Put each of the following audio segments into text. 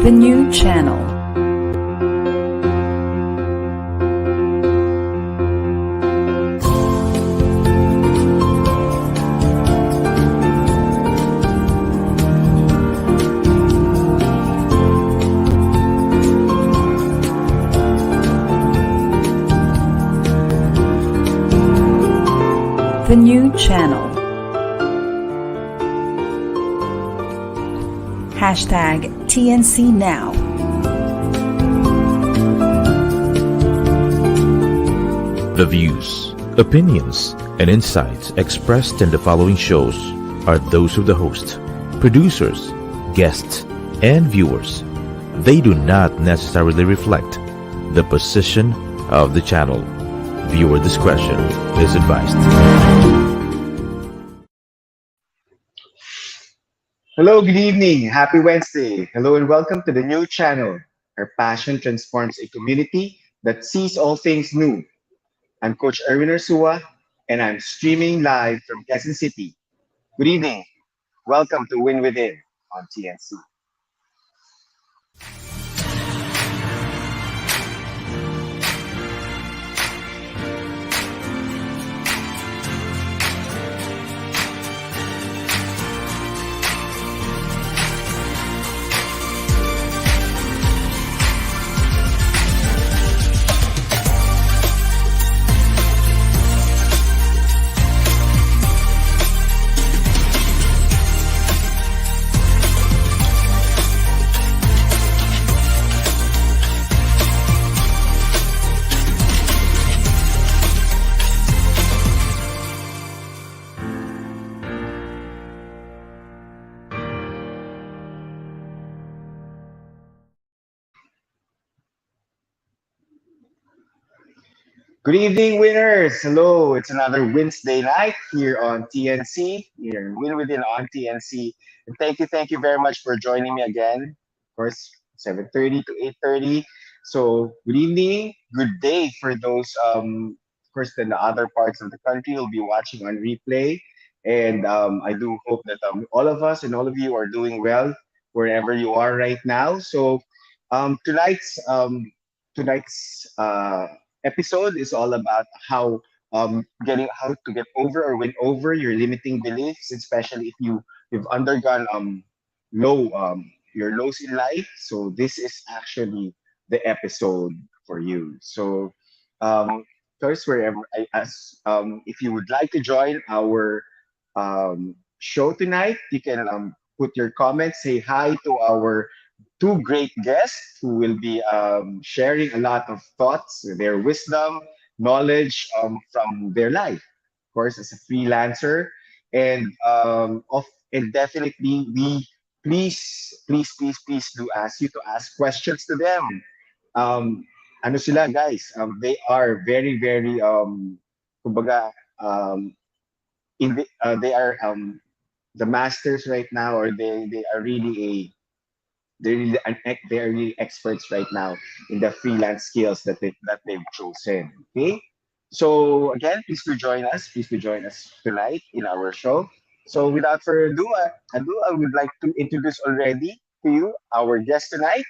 The new channel. The new channel. Hashtag TNCNow. The views, opinions, and insights expressed in the following shows are those of the host, producers, guests, and viewers. They do not necessarily reflect the position of the channel. Viewer discretion is advised. Hello, good evening. Happy Wednesday. Hello and welcome to the new channel. Our passion transforms a community that sees all things new. I'm Coach Erwin Ursua and I'm streaming live from Quezon City. Good evening. Welcome to Win Within on TNC. Good evening, winners. Hello, it's another Wednesday night here on TNC, here Win Within on TNC. And thank you very much for joining me again. Of course, 7:30 to 8:30. So good evening, good day for those of course in the other parts of the country will be watching on replay. And I do hope that all of us and all of you are doing well wherever you are right now. So um, tonight's um, tonight's episode is all about how to get over or win over your limiting beliefs, especially if you've undergone your lows in life. So this is actually the episode for you. So first, wherever I as if you would like to join our show tonight, you can put your comments, say hi to our two great guests who will be sharing a lot of thoughts, their wisdom, knowledge from their life, of course, as a freelancer, and and definitely we please do ask you to ask questions to them. Um, ano sila guys? They are very kumbaga they are the masters right now, or they are really they are really experts right now in the freelance skills that they've chosen. Okay, so again, please to join us tonight in our show. So without further ado, I would like to introduce already to you our guest tonight.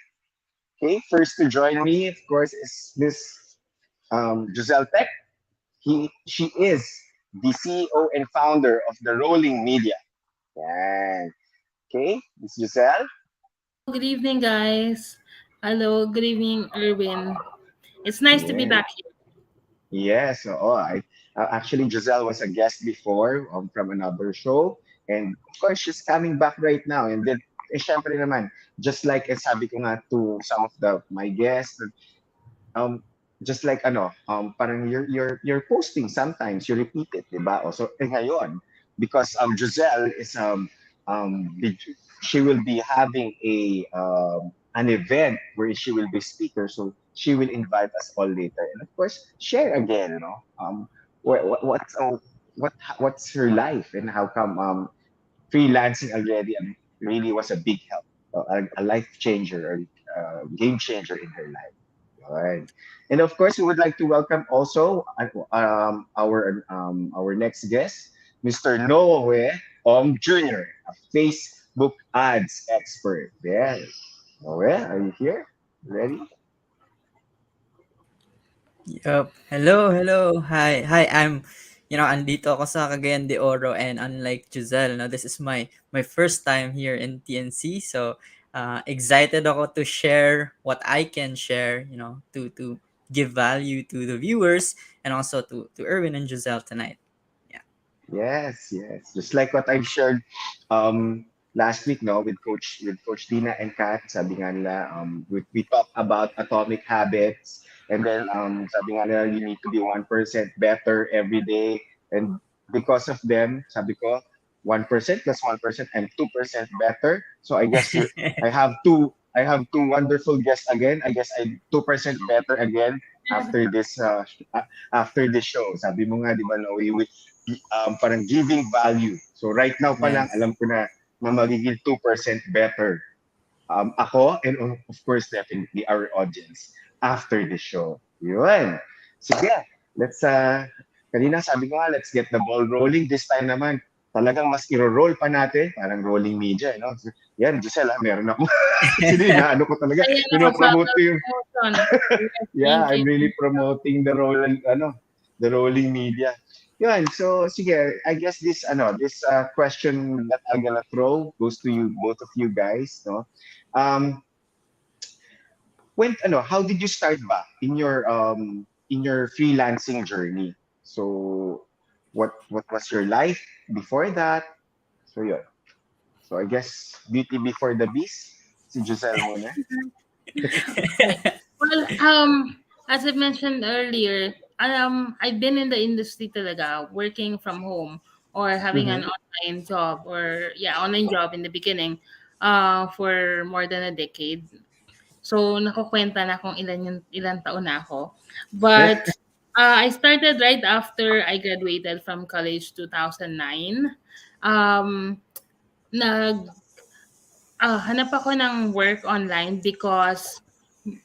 Okay, first to join me, of course, is Miss Jozelle Tech. She is the CEO and founder of the Rolling Media. Yeah. Okay, Miss Giselle. Good evening, guys. Hello, good evening, Erwin. It's nice to be Yeah. back here. Yes. Oh, actually Giselle was a guest before from another show, and of course she's coming back right now. And then, syempre naman, just like sabi ko nga to some of my guests, um, just like parang you're posting sometimes you repeat it, diba? O, so ngayon, because Giselle is she will be having an event where she will be speaker, so she will invite us all later, and of course share again, what's her life and how come freelancing already really was a big help, a life changer or game changer in her life. All right. And of course, we would like to welcome also our next guest, Mr. Noe Jr., a Facebook ads expert. Yes. Oh, well, are you here? Ready? Yup. Hello, hello. Hi. Andito ako sa Cagayan de Oro, and unlike Jozelle, no, this is my first time here in TNC. So, excited ako to share what I can share, to give value to the viewers and also to Erwin and Jozelle tonight. Yeah. Yes, yes. Just like what I've shared um last week, no, with Coach Dina and Kat, sabi nga nila, we talk about atomic habits, and then sabi nga nila, you need to be 1% better every day, and because of them, sabi ko, 1% plus 1% and 2% better. So I guess I have two wonderful guests again. I guess I 2% better again after after this show. Sabi mo nga, di ba, no, parang giving value. So right now pa lang, Yes. alam ko na magiging 2% better. Ako and of course definitely our audience after the show. Yun. Sige, let's kanina sabi ko nga, let's get the ball rolling. This time naman, talagang mas iro-roll pa natin, parang rolling media, no? Yan, Giselle, meron ako. Actually, na ano ko talaga, Ayan ako sa pinopromote ko yung, promotion. Yes, yeah, thank I'm you. really promoting the rolling media. Yun, so sige, I guess this question that I'm gonna throw goes to you, both of you guys, no? Um, how did you start ba in your freelancing journey? So, what was your life before that? So yun. So I guess Beauty Before the Beast, si Giselle muna. Okay. Well, as I mentioned earlier, I've been in the industry talaga, working from home or having Mm-hmm. an online job or yeah, online job in the beginning, for more than a decade. So nakukuwenta na kung ilang taon na ako. But I started right after I graduated from college 2009. Um, nag Hanap ako ng work online because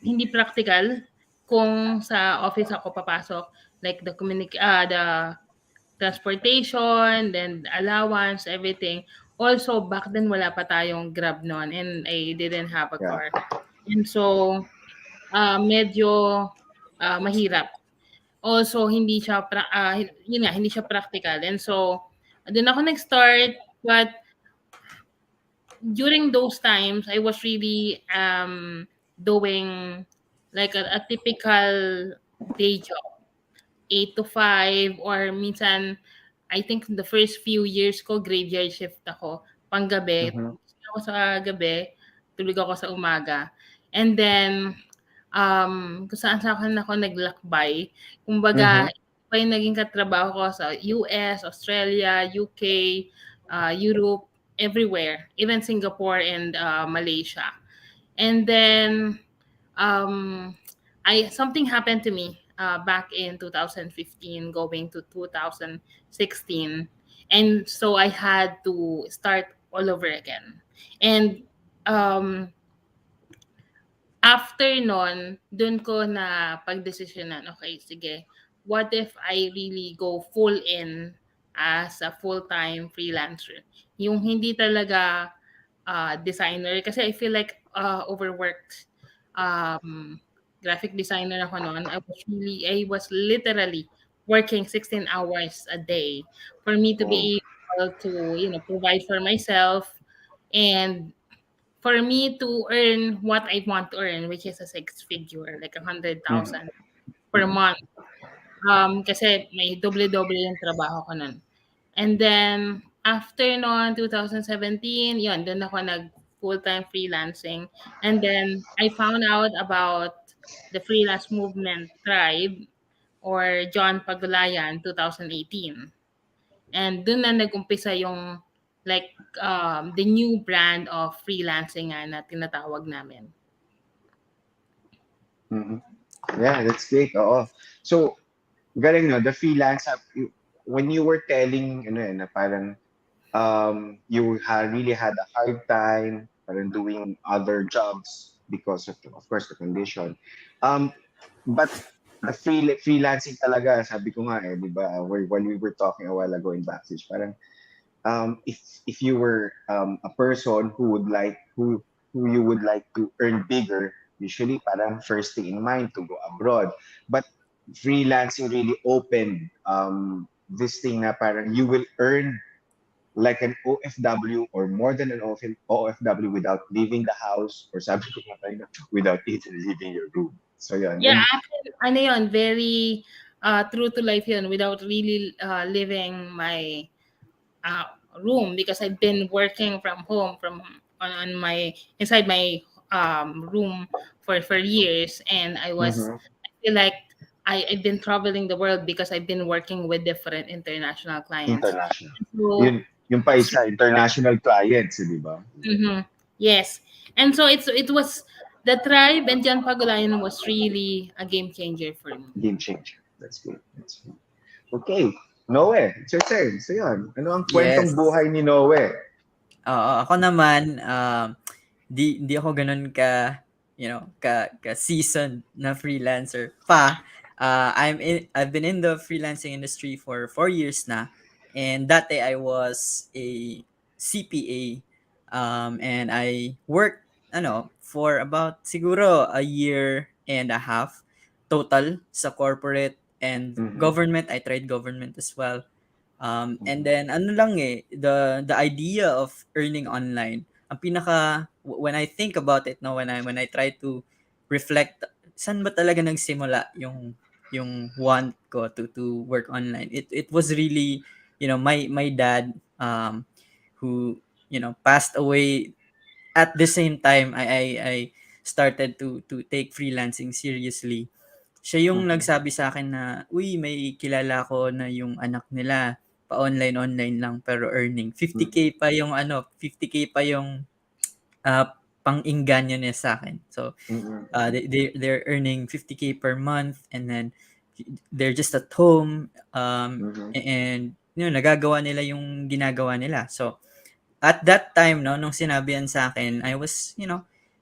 hindi practical kung sa office ako papasok, like the transportation, then allowance, everything. Also, back then wala pa tayong Grab no'n and I didn't have a Yeah. car. And so, medyo, mahirap. Also, yun nga, hindi siya practical. And so, do'n ako nag-start, but during those times, I was really doing like a typical day job, 8 to 5, or minsan, I think the first few years ko, graveyard shift ako. Panggabi, Mm-hmm. gising ako sa gabi, tulog ako sa umaga. And then, kung saan-saan ako naglakbay. Mm-hmm. Kumbaga, iba yung naging katrabaho ko sa US, Australia, UK, Europe, everywhere, even Singapore and Malaysia. And then um, I something happened to me back in 2015, going to 2016, and so I had to start all over again. And um, after nun, dun ko na pagdesisyonan, okay, sige, what if I really go full in as a full-time freelancer? Yung hindi talaga designer, kasi I feel like overworked. Um, Graphic designer ako noon. I was literally working 16 hours a day for me to Oh. be able to, provide for myself and for me to earn what I want to earn, which is a six figure, like Mm-hmm. 100,000 per month. Kasi may doble-doble yung trabaho ko nun. And then, after noon, 2017, yun, doon ako full-time freelancing. And then, I found out about the freelance movement tribe or John Pagulayan 2018. And doon na nag-umpisa yung like the new brand of freelancing nga na tinatawag namin. Mm-hmm. Yeah, that's great. Oo. So, galing no, the freelance when you were telling na parang really had a hard time parang doing other jobs because of course the condition. Um, but the freelancing talaga, sabi ko nga di ba, while we were talking a while ago in backstage, parang if you were a person who who you would like to earn bigger, usually parang first thing in mind to go abroad. But freelancing really opened this thing na parang you will earn like an OFW or more than an OFW without leaving the house or sabi ko nga kanina, without even leaving your room. So yun. Yeah, And actually, ano yun, very true to life yun without really leaving my uh, room because I've been working from home on my inside my room for years, and mhm, I feel like I've been traveling the world because I've been working with different international clients. international. So Yun pa isa, international clients, di ba? mhm, yes, and so it was the tribe and John Pagulayan was really a game changer for me. Game changer. That's good. That's good. Okay. Noe, it's your turn. So yun, ano ang kwentong Yes. buhay ni Noe? Oo, ako naman, di ako gano'n ka, ka seasoned na freelancer pa. I've been in the freelancing industry for 4 years na, and dati I was a CPA, and I worked for about siguro a year and a half total sa corporate and Mhm, government. I tried government as well. And mhm, then ano lang the idea of earning online, ang when I think about it, no, when I try to reflect, saan ba talaga nagsimula yung want ko to work online. It was really, my dad, who, passed away at the same time I started to take freelancing seriously. Siya yung mhm, nagsabi sa akin na, "Uy, may kilala ko na yung anak nila pa-online-online lang pero earning mhm, 50K pa yung 50K pa yung pang-engganyo niya sa akin." So, mhm, they're earning 50K per month, and then they're just at home, mhm, and nagagawa nila yung ginagawa nila. So, at that time, no, nung sinabi yan sa akin, I was,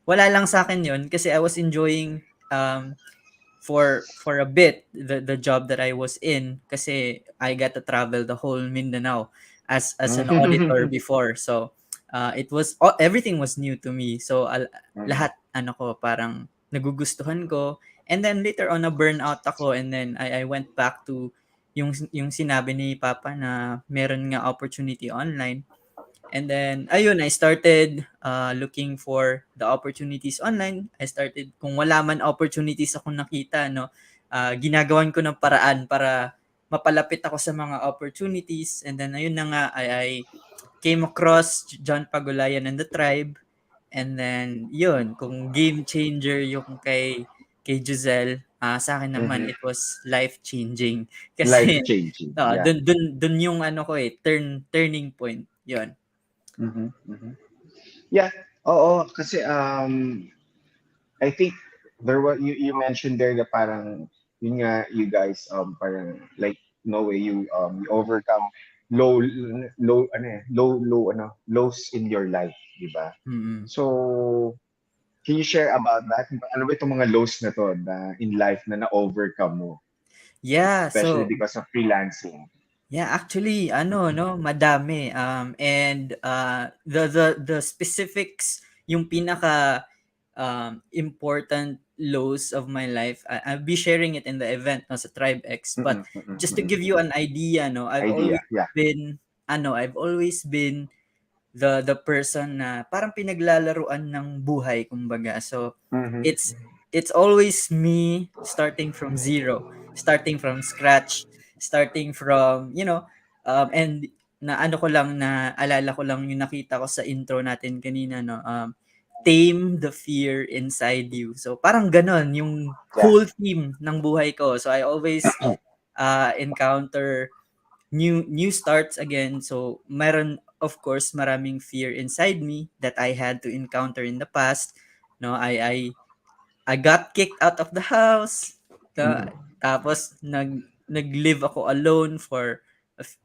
wala lang sa akin yun kasi I was enjoying, for a bit, the job that I was in, kasi I got to travel the whole Mindanao as an auditor mhm, before. So everything was new to me. So mhm, lahat ko parang nagugustuhan ko, and then later on na burnout ako, and then I went back to yung sinabi ni Papa na meron nga opportunity online. And then, ayun, I started looking for the opportunities online. I started, kung wala man opportunities akong nakita, no, ginagawan ko ng paraan para mapalapit ako sa mga opportunities. And then, ayun na nga, I came across John Pagulayan and the Tribe. And then, yun, kung game changer yung kay Jozelle, sa akin naman, mhm. it was life-changing. Life Kasi, changing. Yeah. dun yung turning point. Yun. Mhm, mhm. Yeah. Oo, kasi I think there was you mentioned there that parang yun nga you guys parang like no way you overcome lows in your life, di ba? Mm. So can you share about that? Ano ba itong mga lows na to na in life na na-overcome mo, Yeah, especially so because of freelancing? yeah, actually ano 'no, madami, and the specifics, yung important lows of my life, I'll be sharing it in the event 'no, sa Tribe X. But Mm-mm, mm-mm, just to mm-mm. give you an idea 'no, Idea, yeah. I've always been the person na parang pinaglalaruan ng buhay kumbaga. So Mhm, it's always me starting from zero, starting from scratch, starting from, and na ano ko lang, na alala ko lang yung nakita ko sa intro natin kanina, no, tame the fear inside you. So parang ganon yung yeah. whole theme ng buhay ko. So I always encounter new starts again. So meron, of course, maraming fear inside me that I had to encounter in the past. No, I got kicked out of the house. Mm-mm, Tapos nag-live ako alone for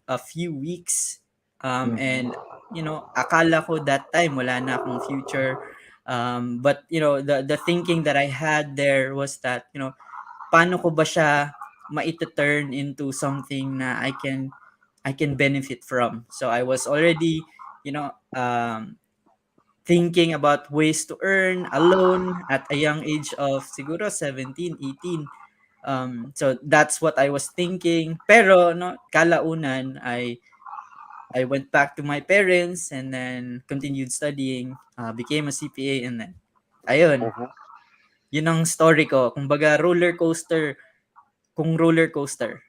a few weeks. And mhm, akala ko that time wala na akong future. But the thinking that I had there was that, paano ko ba siya turn into something na I can benefit from. So I was already, you know, um thinking about ways to earn alone at a young age of siguro 17, 18. So that's what I was thinking. Pero no, kalaunan I went back to my parents and then continued studying, became a CPA, and then ayun, Mhm. yun ang story ko. Kumbaga roller coaster, kung roller coaster.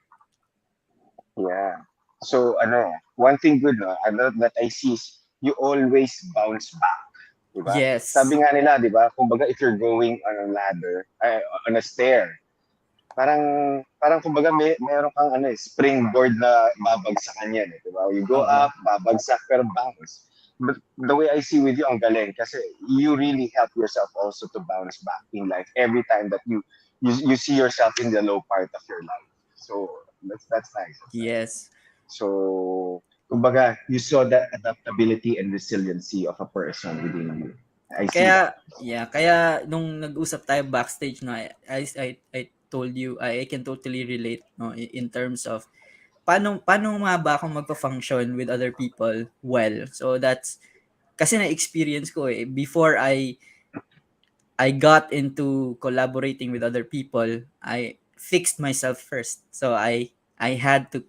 Yeah. So, one thing good, no, that I see is you always bounce back. Diba? Sabi Yes. nga nila, di ba? Kumbaga, if you're going on a ladder, on a stair, parang kumbaga meron kang springboard na babagsakan yan, di ba? You go Oo. up, babagsak, pero bounce. But the way I see with you, ang galing, kasi you really help yourself also to bounce back in life every time that you see yourself in the low part of your life. So, that's nice. That's nice. Yes. So, kumbaga, you saw that adaptability and resiliency of a person within you. I see that. Kaya nung nag-usap tayo backstage, no, I told you I can totally relate, no, in terms of paano nga ba ako magpa-function with other people well. So that's kasi na-experience ko before I got into collaborating with other people, I fixed myself first. So I had to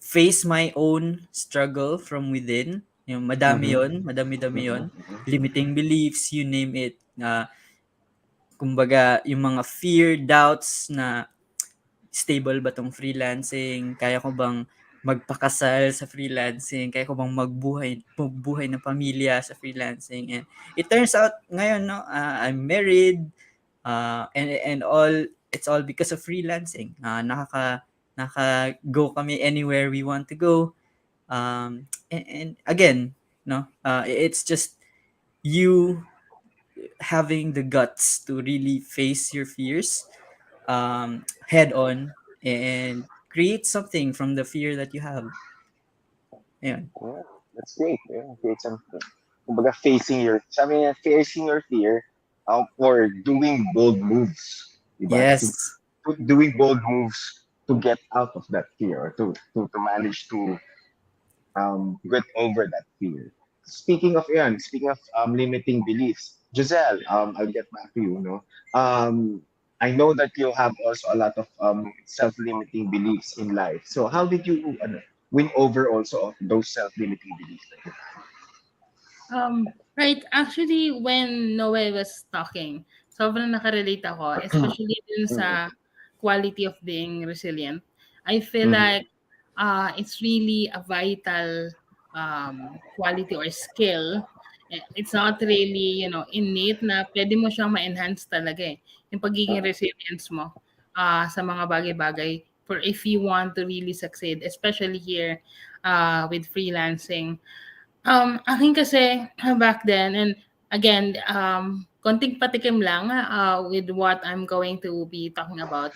face my own struggle from within. Yung madami Mm-hmm. yon, madami-dami yon, Mm-hmm. limiting beliefs, you name it. Kumbaga yung mga fear, doubts na stable ba tong freelancing? Kaya ko bang magpakasal sa freelancing? Kaya ko bang magbuhay ng pamilya sa freelancing? And it turns out ngayon, no, I'm married, and all, it's all because of freelancing. Naka go kami anywhere we want to go. And again, no, it's just you having the guts to really face your fears, head on, and create something from the fear that you have. Ayun. Yeah, that's great. Yeah, great something. Kumbaga, sabi niya, facing your fear, or doing bold moves. Diba? Yes. Doing bold moves to get out of that fear, or to manage to get over that fear. Speaking of limiting beliefs, Giselle, I'll get back to you. No, I know that you have also a lot of self-limiting beliefs in life. So how did you win over also of those self-limiting beliefs? Right. Actually, when Noel was talking, sobrang nakarelate ako, especially dun Mm-hmm. sa quality of being resilient. I feel Mm-hmm. like it's really a vital quality or skill. It's not really, innate na pwede mo siyang ma-enhance talaga eh. Yung pagiging resilience mo sa mga bagay-bagay for if you want to really succeed, especially here with freelancing. Akin kasi back then and again, konting patikim lang with what I'm going to be talking about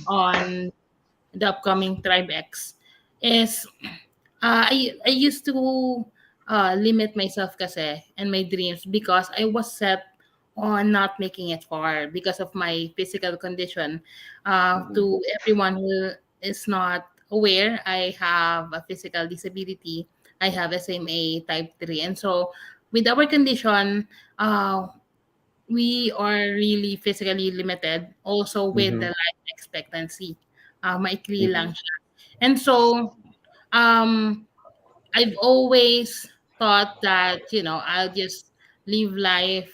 on the upcoming Tribe X is I used to limit myself kasi and my dreams because I was set on not making it far because of my physical condition. Mm-hmm. To everyone who is not aware, I have a physical disability. I have SMA type 3. And so with our condition, we are really physically limited also with Mm-hmm. the life expectancy. Maikli Mm-hmm. lang siya. And so, um, I've always thought that, I'll just live life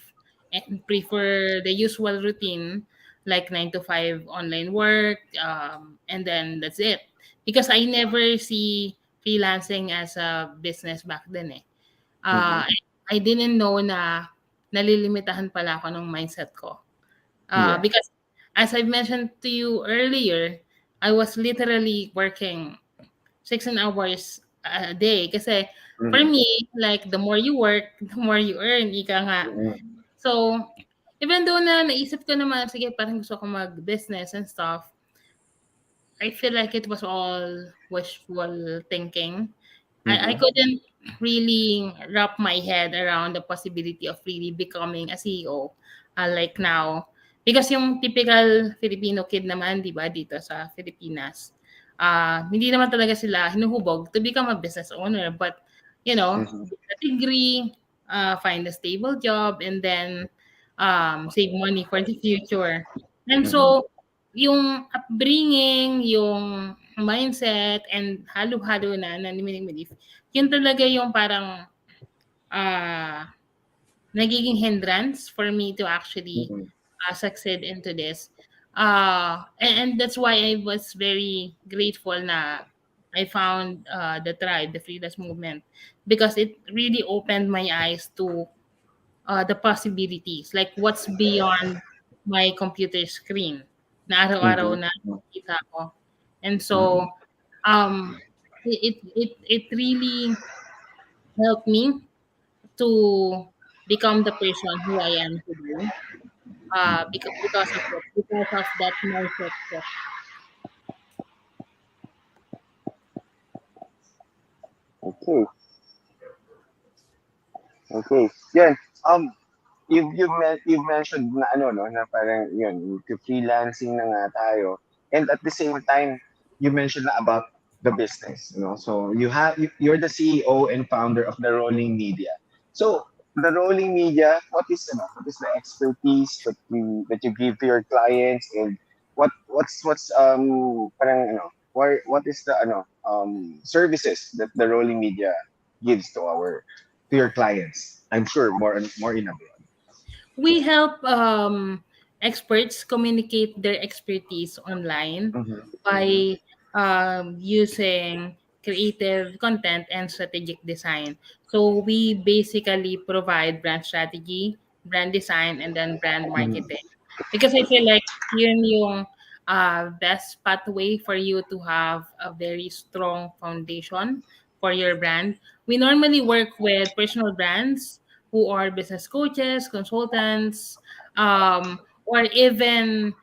and prefer the usual routine, like 9 to 5 online work, and then that's it. Because I never see freelancing as a business back then eh. Mm-hmm. Uh, I didn't know na nalilimitahan pala ako ng mindset ko. Yeah. Because as I mentioned to you earlier, I was literally working 16 hours a day. Kasi for Mm-hmm. me, like the more you work, the more you earn, ika nga. Mm-hmm. So, even though na naisip ko naman, sige, parang gusto ko mag-business and stuff, I feel like it was all wishful thinking. I Mm-hmm. couldn't really wrap my head around the possibility of really becoming a CEO like now. Because yung typical Filipino kid naman, di ba, dito sa Pilipinas, hindi naman talaga sila hinuhubog to become a business owner. But, Mm-hmm. with a degree, find a stable job, and then save money for the future. And Mhm. so, yung upbringing, yung mindset, and halo-halo na minimilif, yun talaga yung parang uh, nagiging hindrance for me to actually Mhm. succeed into this. And that's why I was very grateful na I found the tribe, the freelance movement, because it really opened my eyes to the possibilities, like what's beyond my computer screen na araw-araw Mhm. na nakikita ko. And Mhm. so, it really helped me to become the person who I am today. Because of it, because of that mindset shift. Okay. Okay. Yan. You've mentioned na ano no na parang yun freelancing na nga tayo, and at the same time you mentioned na about the business, so you're the CEO and founder of the Rolling Media. So the Rolling Media, what is the expertise that you give to your clients, and what's parang what is the services that the Rolling Media gives to your clients? I'm sure more in abroad. We help experts communicate their expertise online Mhm, mhm, by using creative content and strategic design. So we basically provide brand strategy, brand design, and then brand mhm, marketing. Because I feel like yun yung best pathway for you to have a very strong foundation for your brand. We normally work with personal brands who are business coaches, consultants, or even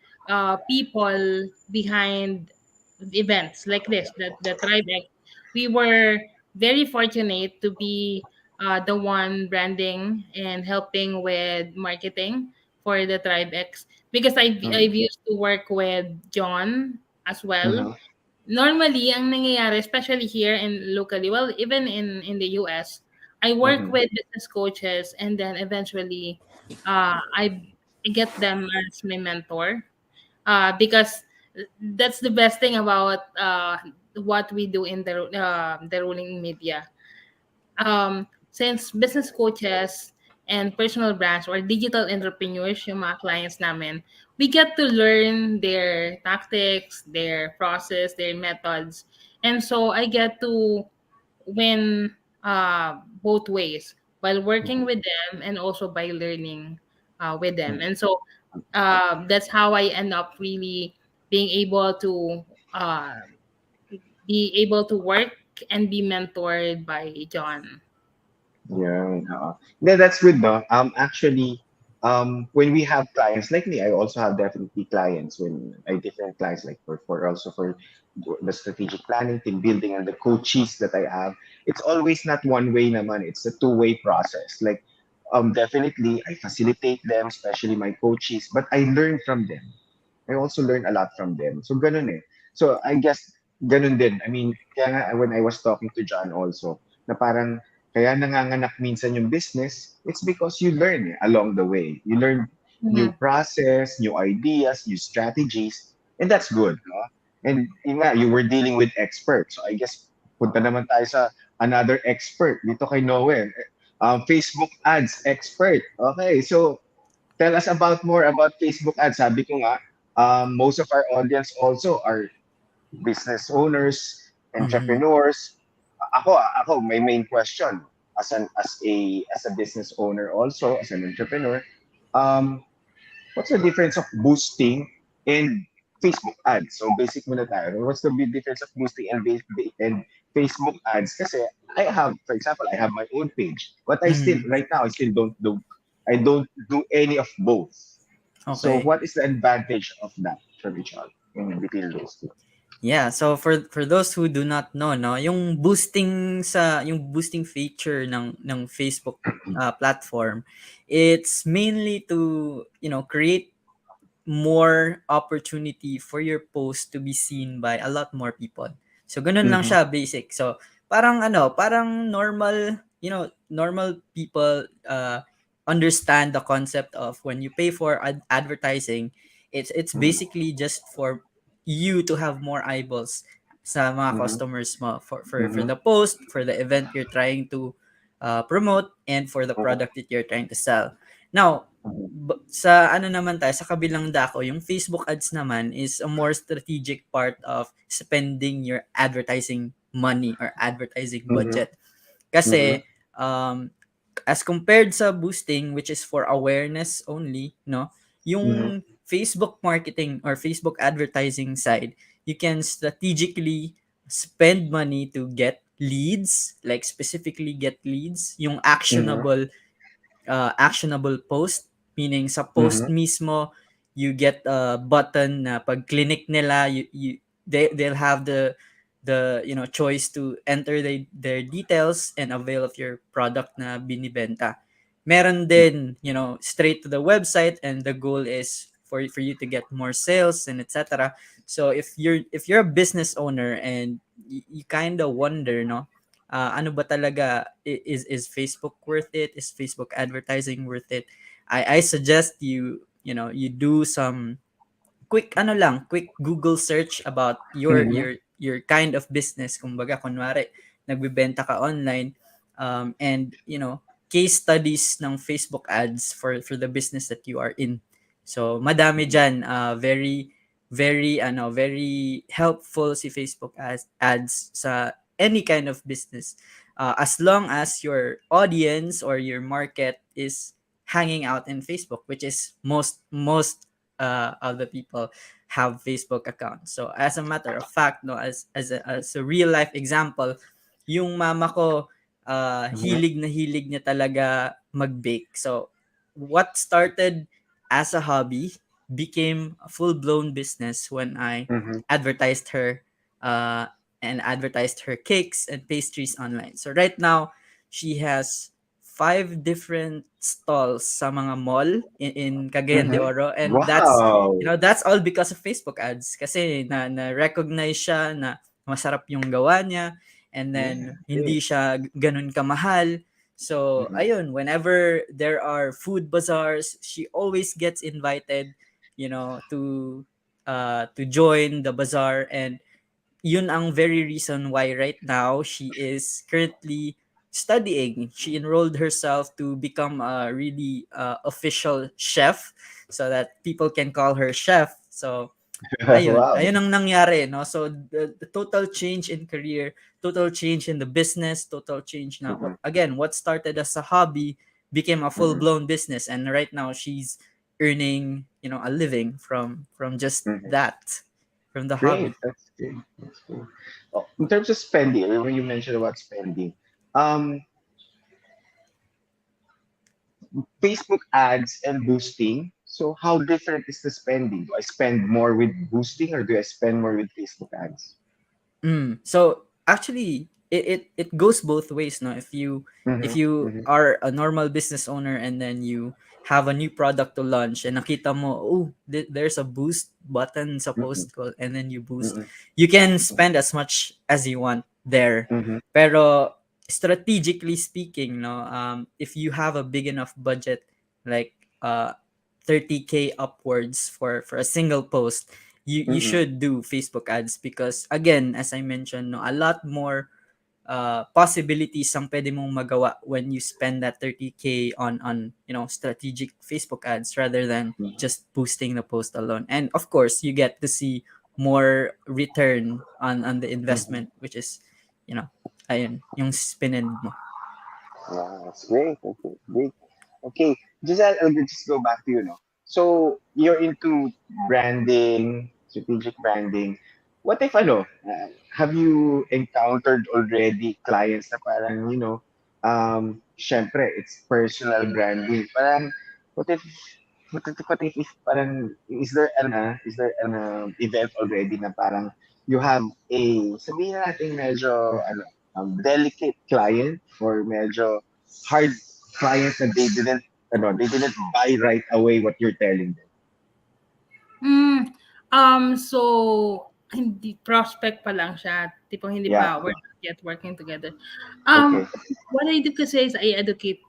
people behind events like this, the Tribe X. We were very fortunate to be the one branding and helping with marketing for the Tribe X, because mhm, I've used to work with John as well. mhm, Normally, ang nangyayari, especially here in locally, well, even in the US, I work mhm, with business coaches, and then eventually, I get them as my mentor. Because that's the best thing about what we do in the ruling media. Since business coaches and personal brands or digital entrepreneurs yung mga clients namin, we get to learn their tactics, their process, their methods. And so I get to win both ways while working mhm. with them and also by learning with them. And so that's how I end up really being able to work and be mentored by John. Yeah, yeah, that's good, no? Actually, when we have clients like me, I also have definitely clients when I different clients like for the strategic planning, team building, and the coaches that I have. It's always not one way, naman. It's a two-way process. Like, definitely I facilitate them, especially my coaches, but I learn from them. I also learn a lot from them. So ganun eh. So I guess ganun din. I mean, kaya nga when I was talking to John also, na parang kaya nanganganak minsan yung business, it's because you learn along the way. You learn new Mhm. process, new ideas, new strategies, and that's good, no? And yun nga, you were dealing with experts. So I guess punta naman tayo sa another expert dito kay Noel. Facebook ads expert. Okay, so tell us about more about Facebook ads. Sabi ko nga, most of our audience also are business owners, Mhm. entrepreneurs. Ako, my main question as a business owner also, as an entrepreneur, um, what's the difference of boosting and Facebook ads? So basic muna tayo. What's the big difference of boosting and Facebook ads? Kasi for example, I have my own page, but Mhm. right now, I don't do any of both. So Okay. what is the advantage of that from each other between those two? Yeah, so for those who do not know, no, yung boosting feature ng Facebook platform, it's mainly to, create more opportunity for your post to be seen by a lot more people. So ganun lang Mm-hmm. siya basic. So parang normal, normal people understand the concept of when you pay for advertising, it's Mhm. basically just for you to have more eyeballs sa mga Mhm. customers mo for Mhm. the post, for the event you're trying to promote, and for the Mhm. product that you're trying to sell. Now, Mhm. sa ano naman tayo, sa kabilang dako, yung Facebook ads naman is a more strategic part of spending your advertising money or advertising Mhm. budget. Kasi um, as compared sa boosting, which is for awareness only, no, Mhm. yung Facebook marketing or Facebook advertising side, you can strategically spend money to get leads, like specifically get leads, yung Mhm. actionable post, meaning sa post Mhm. mismo you get a button na pag clinic nila, they'll have the choice to enter their details and avail of your product na binibenta. Meron din, straight to the website, and the goal is for you to get more sales and etc. So if you're a business owner and you kind of wonder, no, ano ba talaga, is Facebook worth it? Is Facebook advertising worth it? I suggest you do some quick Google search about Mhm. your kind of business. Kumbaga, kunwari, nagbebenta ka online, and case studies ng Facebook ads for the business that you are in. So madami diyan, very very helpful si Facebook ads sa any kind of business. As long as your audience or your market is hanging out in Facebook, which is most of the people have Facebook accounts. So as a matter of fact, no, as a real life example, yung mama ko, Mhm. hilig niya talaga mag-bake. So what started as a hobby became a full-blown business when I Mhm. advertised her uh, and advertised her cakes and pastries online. So right now, she has 5 different stalls sa mga mall in Cagayan de Mhm. Oro, and that's Wow. that's all because of Facebook ads, kasi na recognize siya na masarap yung gawa niya, and Yeah. then Great. hindi siya ganun kamahal. So Mhm. ayun, whenever there are food bazaars, she always gets invited, to join the bazaar. And yun ang very reason why right now she is currently studying. She enrolled herself to become a really official chef, so that people can call her chef. So ayun, Wow. ayun ang nangyari, no? So the total change in career, total change in the business, total change na Mhm. what started as a hobby became a Mhm. full-blown business, and right now she's earning, a living from just Mhm. that, from the Great. hobby. That's good. That's cool. Oh, in terms of spending, when you mentioned about spending, um, Facebook ads and boosting. So how different is the spending? Do I spend more with boosting or do I spend more with Facebook ads? So actually, it goes both ways. No, if Mhm. you Mhm. are a normal business owner and then you have a new product to launch, and nakita mo, oh, there's a boost button sa Mhm. post ko, and then you boost, Mhm. you can spend as much as you want there. Mhm. Pero strategically speaking, no, if you have a big enough budget, like 30K upwards for a single post, you Mhm. should do Facebook ads, because again, as I mentioned, no, a lot more possibilities ang pwede mong magawa when you spend that 30K on strategic Facebook ads rather than Mhm. just boosting the post alone. And of course, you get to see more return on the Mhm. investment, which is, ayun, yung spinend mo. Wow, that's great. Okay, great. Okay, Giselle, I'll just go back to you now. So you're into branding, strategic branding. What if have you encountered already clients na parang, syempre, it's personal branding. Parang, what if, what if parang, is there an event already na parang you have sabihin natin medyo, delicate client or medyo hard client that they didn't buy right away what you're telling them. Mm, so hindi prospect pa lang siya, tipong hindi Yeah. pa we're not yet working together. Okay. What I do kasi is I educate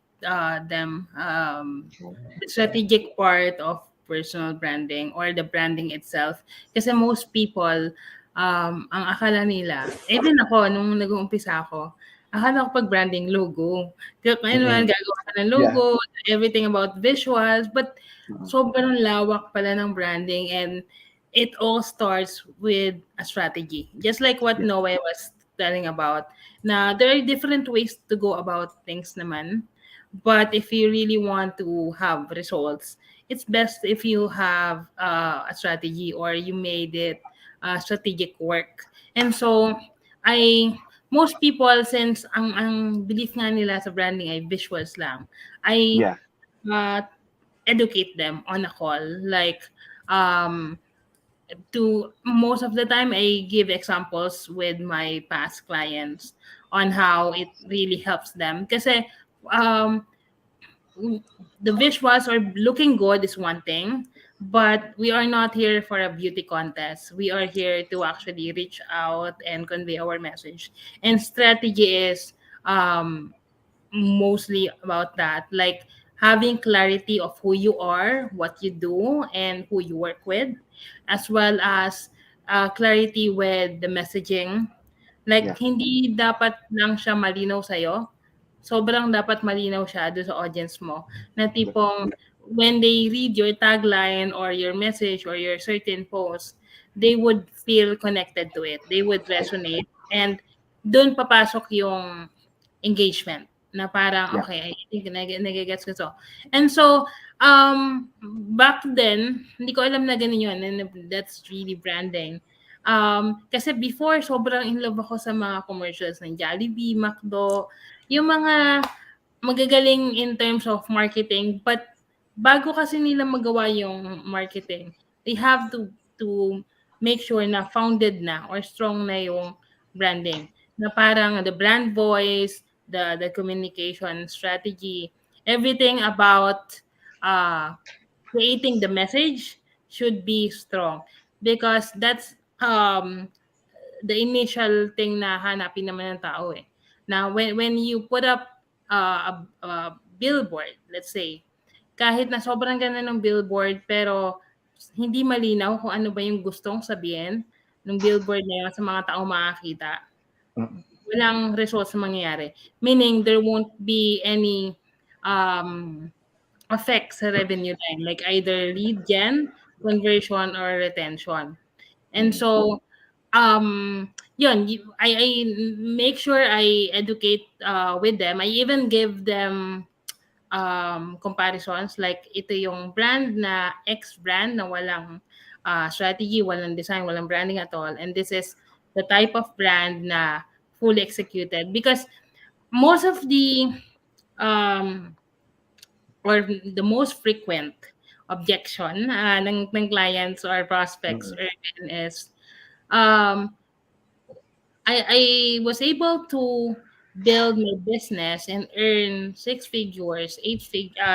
them the strategic part of personal branding or the branding itself. Kasi most people, ang akala nila, even ako, nung nag-uumpisa ako, akala ko pag branding logo. Kaya ano Mm-mm. gagawa ka ng Yeah. logo, everything about visuals, but Mm-mm. sobrang lawak pala ng branding and it all starts with a strategy. Just like what Yeah. Noe was telling about, na there are different ways to go about things naman. But if you really want to have results, it's best if you have a strategy or you made it strategic work. And so, I most people since ang belief nga nila sa branding ay visuals lang, I Yeah. uh, educate them on a call like um to most of the time I give examples with my past clients on how it really helps them kasi um the visuals or looking good is one thing, but we are not here for a beauty contest. We are here to actually reach out and convey our message. And strategy is mostly about that, like having clarity of who you are, what you do, and who you work with, as well as clarity with the messaging. Like, Yeah. hindi dapat lang siya malinaw sa'yo. Sobrang dapat malinaw siya doon sa audience mo. Na Yeah. tipong, when they read your tagline or your message or your certain post, they would feel connected to it. They would resonate. And doon papasok yung engagement na parang, Yeah. okay, I think nagigets ko to. And so, back then, hindi ko alam na ganun yun. And that's really branding. Kasi before, sobrang in love ako sa mga commercials ng Jollibee, McDo, yung mga magagaling in terms of marketing. But bago kasi nila magawa yung marketing, they have to make sure na founded na or strong na yung branding. Na parang the brand voice, the communication strategy, everything about uh, creating the message should be strong because that's the initial thing na hanapin naman ng tao eh. Now when you put up a billboard, let's say, kahit na sobrang ganda ng billboard pero hindi malinaw kung ano ba yung gustong sabihin ng billboard na yun sa mga taong makakita, Mm-mm. walang results na mangyayari. Meaning, there won't be any um, effect sa revenue line, like either lead gen, conversion, or retention. And Mm-mm. so, yun, I make sure I educate with them. I even give them comparisons like ito yung brand na X brand na walang strategy, walang design, walang branding at all. And this is the type of brand na fully executed because most of the um, or the most frequent objection ng clients or prospects Mm-mm. Erwin, is um, I was able to build my business and earn six figures,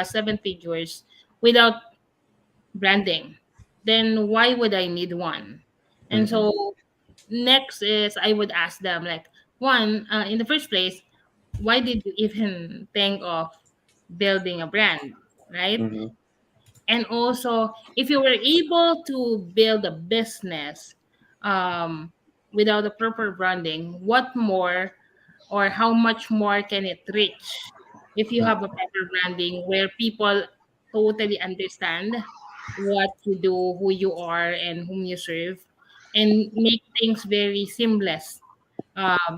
seven figures without branding. Then why would I need one? And Mm-mm. so next is I would ask them like, one, in the first place, why did you even think of building a brand, right? Mm-mm. And also, if you were able to build a business um, without a proper branding, what more or how much more can it reach if you have a proper branding where people totally understand what you do, who you are, and whom you serve, and make things very seamless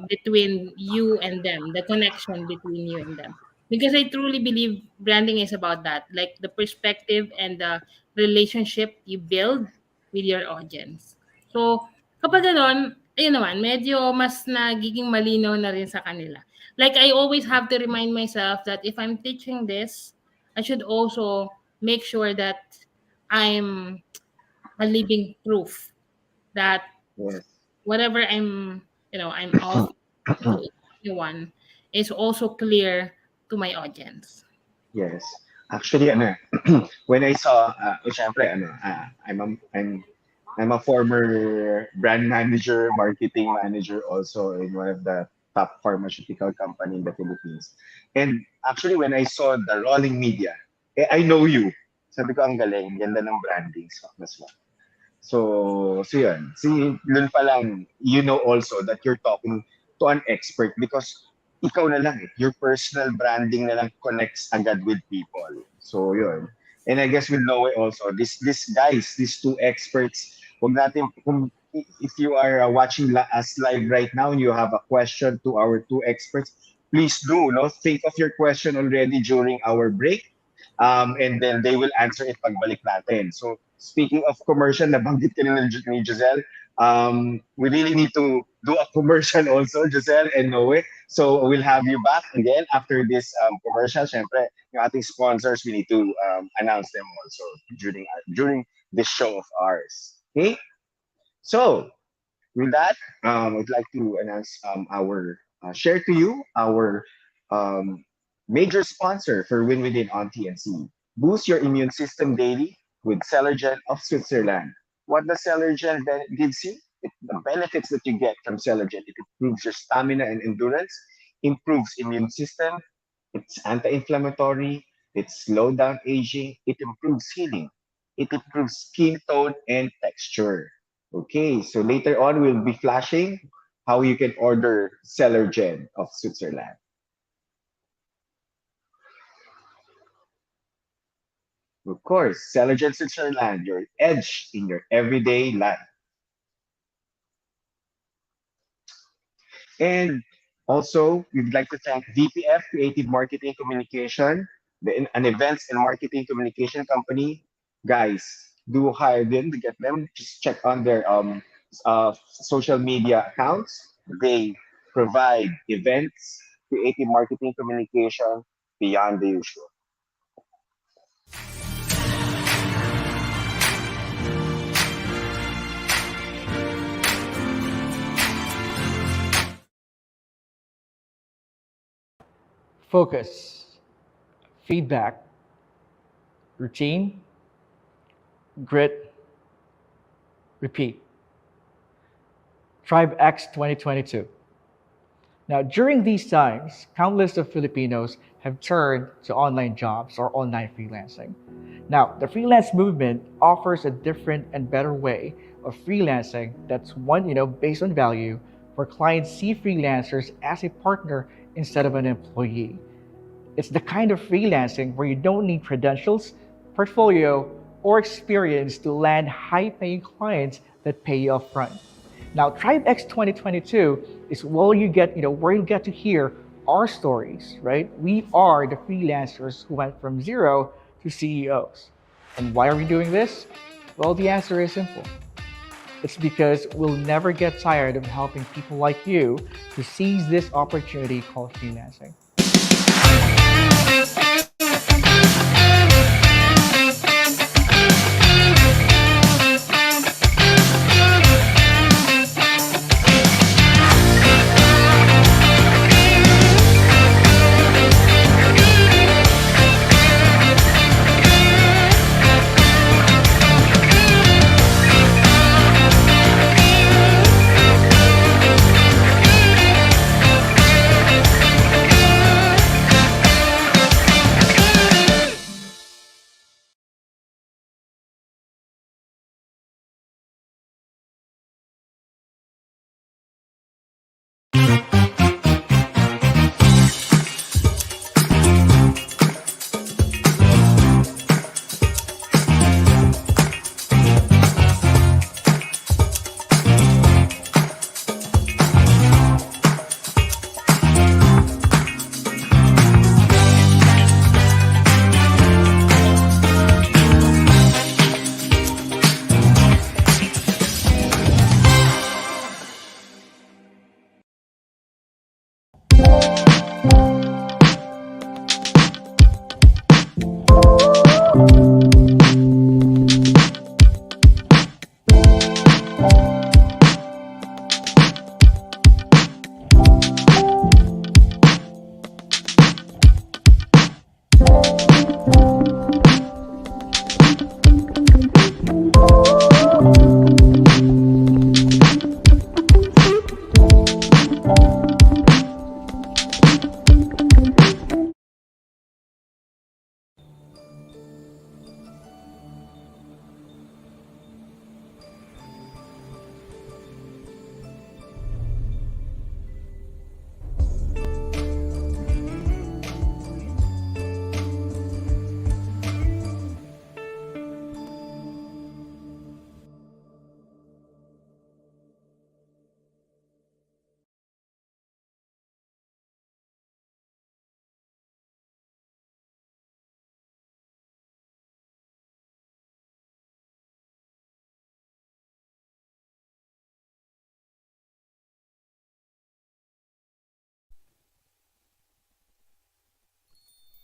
between you and them, the connection between you and them. Because I truly believe branding is about that, like the perspective and the relationship you build with your audience. So, kapag ganon, ayun naman, medyo mas nagiging malinaw na rin sa kanila. Like, I always have to remind myself that if I'm teaching this, I should also make sure that I'm a living proof that Yes. whatever I'm off to anyone is also clear to my audience. Yes. Actually, ano, when I saw, syempre, ano, I'm I'm a former brand manager, marketing manager also in one of the top pharmaceutical company in the Philippines. And actually, when I saw the rolling media, I know you. Sabi ko, ang galing, ganda ng branding. So, mas so yun. See, dun pa lang, you know also that you're talking to an expert because ikaw na lang eh. Your personal branding na lang connects agad with people. So yun. And I guess with Noe also, this guys, these two experts, wag natin, kung, if you are watching us live right now and you have a question to our two experts, please do, no? Think of your question already during our break, and then they will answer it pagbalik natin. So speaking of commercial, nabanggit ka ni Giselle, we really need to do a commercial also, Giselle and Noe. So we'll have you back again after this commercial. Syempre, yung ating sponsors, we need to announce them also during this show of ours. Okay? So with that, I'd like to announce our share to you our um, major sponsor for Win Within on TNC. Boost your immune system daily with Celergen of Switzerland. What does Celergen gives you? The benefits that you get from Celergen, it improves your stamina and endurance, improves immune system, it's anti-inflammatory, it slows down aging, it improves healing, it improves skin tone and texture. Okay, so later on we'll be flashing how you can order Celergen of Switzerland. Of course, Celergen Switzerland, your edge in your everyday life. And also, we'd like to thank DPF, Creative Marketing Communication, an events and marketing communication company. Guys, do hire them to get them. Just check on their social media accounts. They provide events, creative marketing communication beyond the usual. Focus, feedback, routine, grit, repeat. Tribe X 2022. Now, during these times, countless of Filipinos have turned to online jobs or online freelancing. Now, the freelance movement offers a different and better way of freelancing that's one, based on value, where clients see freelancers as a partner instead of an employee. It's the kind of freelancing where you don't need credentials, portfolio, or experience to land high-paying clients that pay you upfront. Now, TribeX 2022 is where you get to hear our stories, right? We are the freelancers who went from zero to CEOs. And why are we doing this? Well, the answer is simple. It's because we'll never get tired of helping people like you to seize this opportunity called freelancing.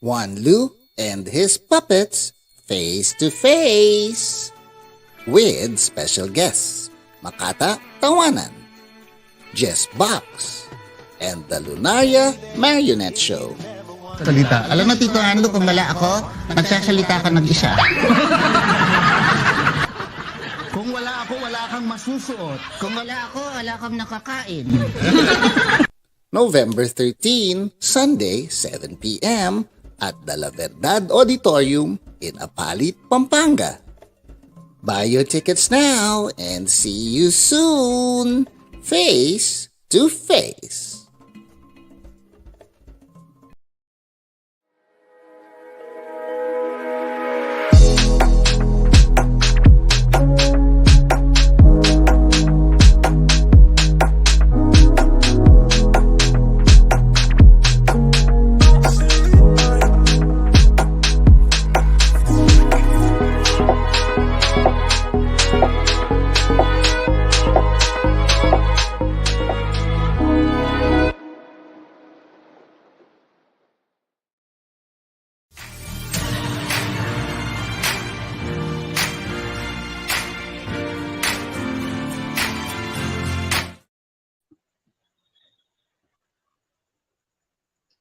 Juan Lu and his puppets face to face with special guests Makata Tawanan, Jess Box, and the Lunaria Marionette Show. Salita. Alam mo, Tito Anlo, kung wala ako, nagsasalita ka mag-isa. Kung wala ako, wala kang masusuot. Kung wala ako, wala kang nakakain. November 13, Sunday, 7 p.m. at the La Verdad Auditorium in Apalit, Pampanga. Buy your tickets now and see you soon. Face to face.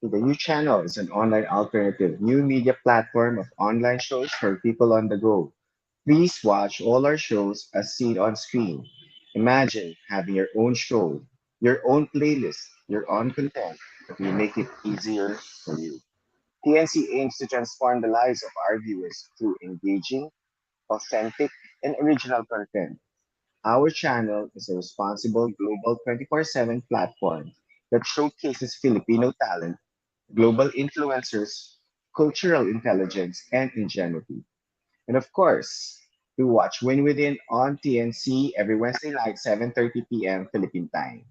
The new channel is an online alternative new media platform of online shows for people on the go. Please watch all our shows as seen on screen. Imagine having your own show, your own playlist, your own content, but we make it easier for you. TNC aims to transform the lives of our viewers through engaging, authentic, and original content. Our channel is a responsible global 24/7 platform that showcases Filipino talent, global influencers, cultural intelligence, and ingenuity. And of course, to watch Win Within on TNC every Wednesday night, 7:30 p.m. Philippine time.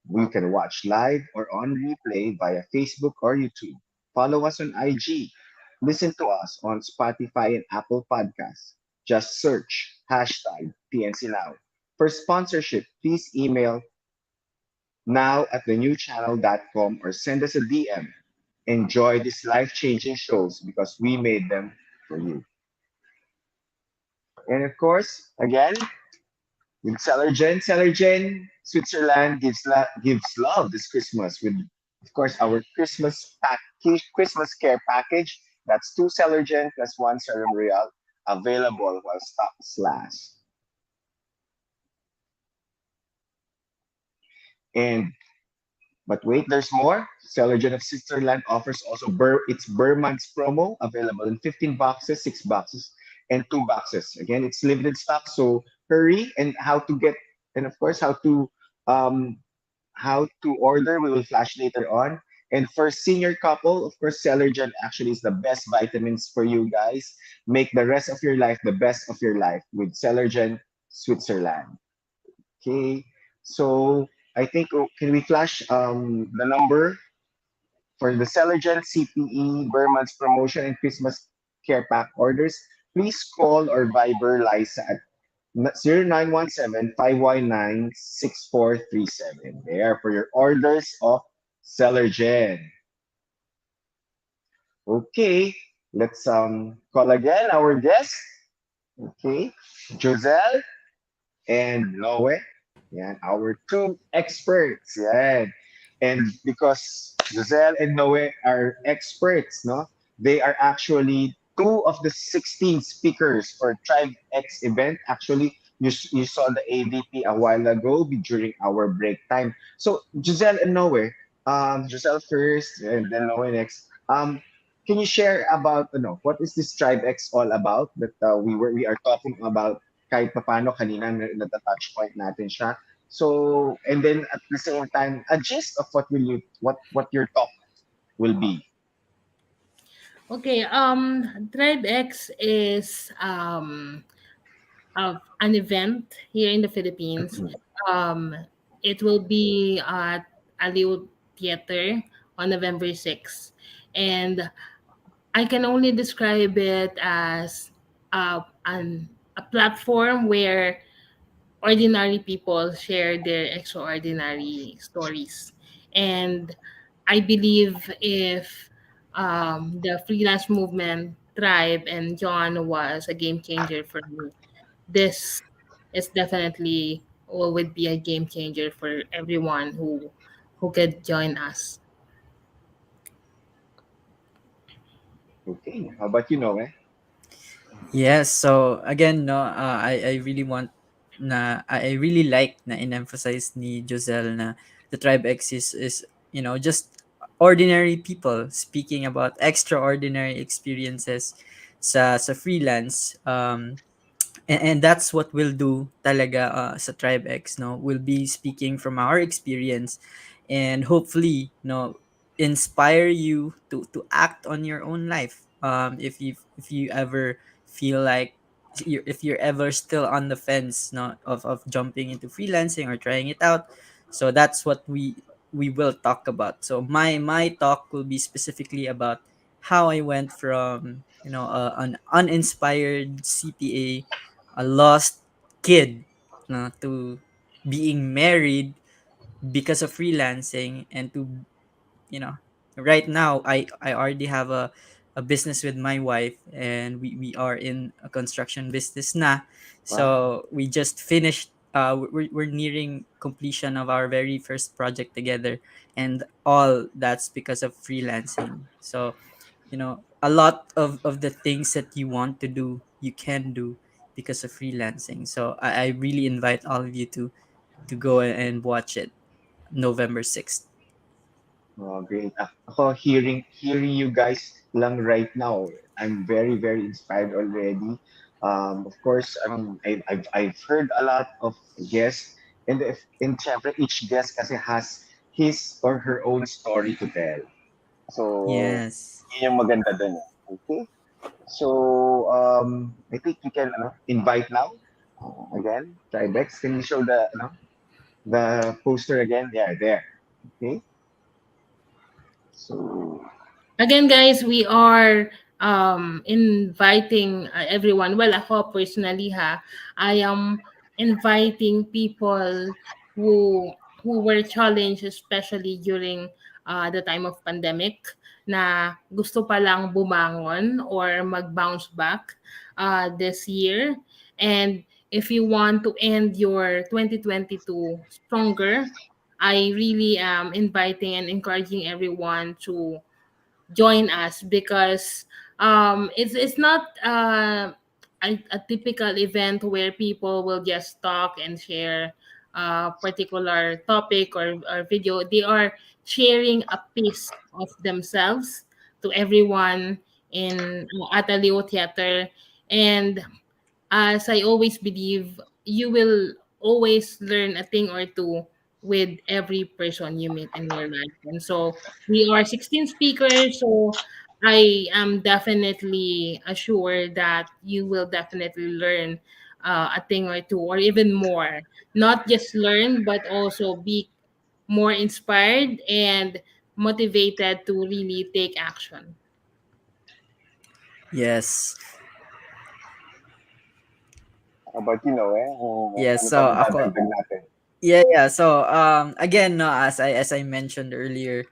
You can watch live or on replay via Facebook or YouTube. Follow us on IG. Listen to us on Spotify and Apple Podcasts. Just search hashtag TNCNow. For sponsorship, please email now at thenewchannel.com or send us a DM. Enjoy these life-changing shows because we made them for you. And of course, again, with Sellergen, Switzerland gives love this Christmas with, of course, our Christmas care package. That's two Sellergen plus one Serum Real available while stocks last. And but wait, there's more. Sellergen of Switzerland offers also its Burr months promo available in 15 boxes, 6 boxes, and 2 boxes. Again, it's limited stock, so hurry. And how to get, and of course, um, how to order, we will flash later on. And for senior couple, of course, Sellergen actually is the best vitamins for you guys. Make the rest of your life the best of your life with Sellergen Switzerland. Okay, so I think can we flash the number for the Sellergen CPE Burman's promotion and Christmas care pack orders? Please call or Viber Liza at 0917-519-6437. There for your orders of Sellergen. Okay, let's call again our guest. Okay, Jozelle and Noe. Yan, our two experts. Yan. And because Jozelle and Noe are experts, no? They are actually two of the 16 speakers for Tribe X event. Actually, you saw the AVP a while ago during our break time. So Giselle and Noe, Giselle first and then Noe next. Can you share about what is this Tribe X all about that we are talking about kahit papaano kanina na-touch point natin siya. So and then at the same time a gist of what your talk will be. Okay, Tribe X is an event here in the Philippines. Um, it will be at Aliw Theater on November 6th. And I can only describe it as a platform where ordinary people share their extraordinary stories. And I believe if the freelance movement tribe and John was a game changer for me. This is definitely or would be a game changer for everyone who could join us. Okay. How about you, Noe? Yes, so again, no, I really want I really like na in-emphasize ni Joselle na the Tribe X is just ordinary people speaking about extraordinary experiences sa freelance. And that's what we'll do talaga sa Tribe X, no, we'll be speaking from our experience, and hopefully, no, inspire you to act on your own life. If you ever feel like if you're ever still on the fence, no, of jumping into freelancing or trying it out, so that's what we will talk about. So my talk will be specifically about how I went from an uninspired CPA, a lost kid, to being married because of freelancing, and to you know right now I already have a business with my wife, and we are in a construction business na. Wow. So we just finished, we're nearing completion of our very first project together, and all that's because of freelancing. So a lot of the things that you want to do, you can do because of freelancing. So I really invite all of you to go and watch it November 6th. Oh, great. Ako, hearing you guys lang right now, I'm very, very inspired already. Of course, I mean, I've heard a lot of guests, and syempre, each guest kasi has his or her own story to tell. So, Yes. yun yung maganda dun. Okay? So, I think you can invite now. Again, Tribex, can you show the poster again? Yeah, there. Okay? So, Again, guys, we are inviting everyone. Well, ako personally, I am inviting people who who were challenged, especially during the time of pandemic, na gusto pa lang bumangon or mag-bounce back this year. And if you want to end your 2022 stronger, I really am inviting and encouraging everyone to join us because it's not a typical event where people will just talk and share a particular topic or video. They are sharing a piece of themselves to everyone in Ataleo Theater. And as I always believe, you will always learn a thing or two with every person you meet in your life. And so we are 16 speakers, so I am definitely assured that you will definitely learn a thing or two or even more. Not just learn, but also be more inspired and motivated to really take action. Yes. how about Yes. ano So pa ako, madadagdag natin? yeah. So again, no, as I mentioned earlier,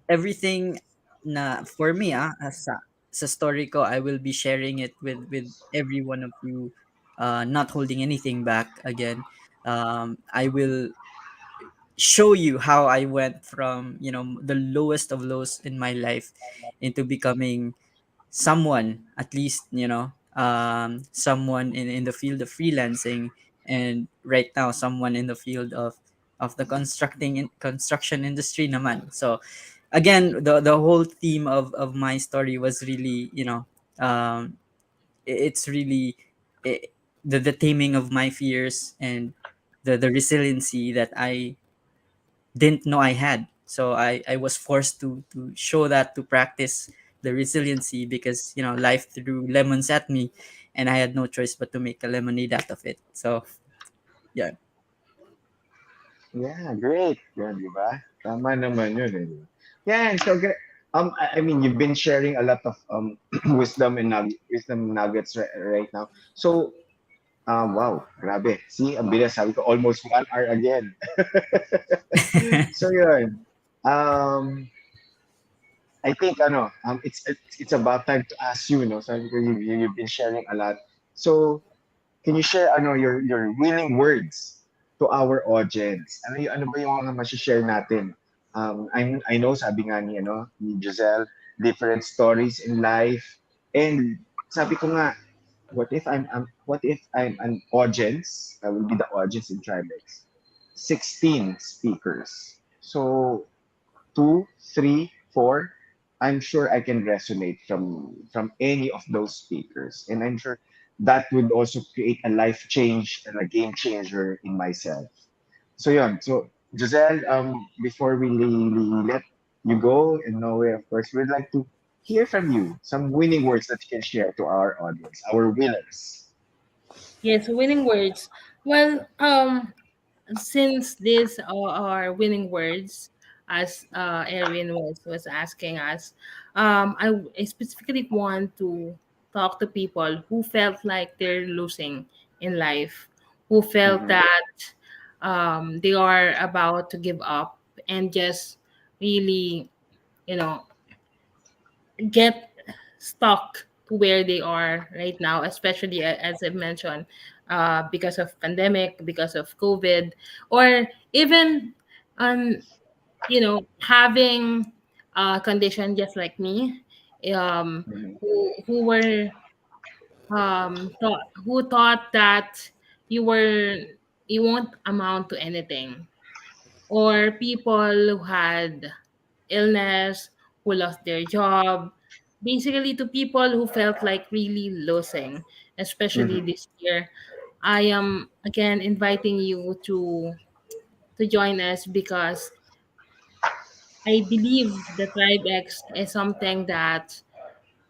everything na for me, sa story ko, I will be sharing it with every one of you, not holding anything back. Again, I will show you how I went from the lowest of lows in my life into becoming someone, at least someone in the field of freelancing, and right now someone in the field of the construction industry naman. So again, the whole theme of my story was really, it's really, i the taming of my fears, and the resiliency that I didn't know I had. So I was forced to show that, to practice the resiliency, because life threw lemons at me, and I had no choice but to make a lemonade out of it. So yeah. Yeah, great. Yan, di ba? Tama naman yun, eh. Di ba? Yan, so, I mean, you've been sharing a lot of wisdom nuggets right now. So, wow, grabe. See, ang bilis. Sabi ko, almost 1 hour again. So, yun. Um, I think it's about time to ask you, no? So you've been sharing a lot. So can you share your winning words to our audience? Ano ba yung mga ma-share natin? I know sabi nga ni Giselle, different stories in life. And sabi ko nga, what if I'm an audience? I will be the audience in Tribex. 16 speakers. So two, three, four, I'm sure I can resonate from any of those speakers, and I'm sure that would also create a life change and a game changer in myself. So yeah, so Giselle, before we let you go and nowhere, of course, we'd like to hear from you some winning words that you can share to our audience, our winners. Yes, winning words. Well, since these are winning words, as Erwin was asking us, I specifically want to talk to people who felt like they're losing in life, who felt Mm-hmm, that they are about to give up and just really, you know, get stuck to where they are right now, especially as I mentioned, because of pandemic, because of COVID, or even um, having a condition just like me, mm-hmm, who were who thought that you were you won't amount to anything, or people who had illness, who lost their job, basically to people who felt like really losing, especially mm-hmm. this year. I am again inviting you to join us because I believe the Tribe X is something that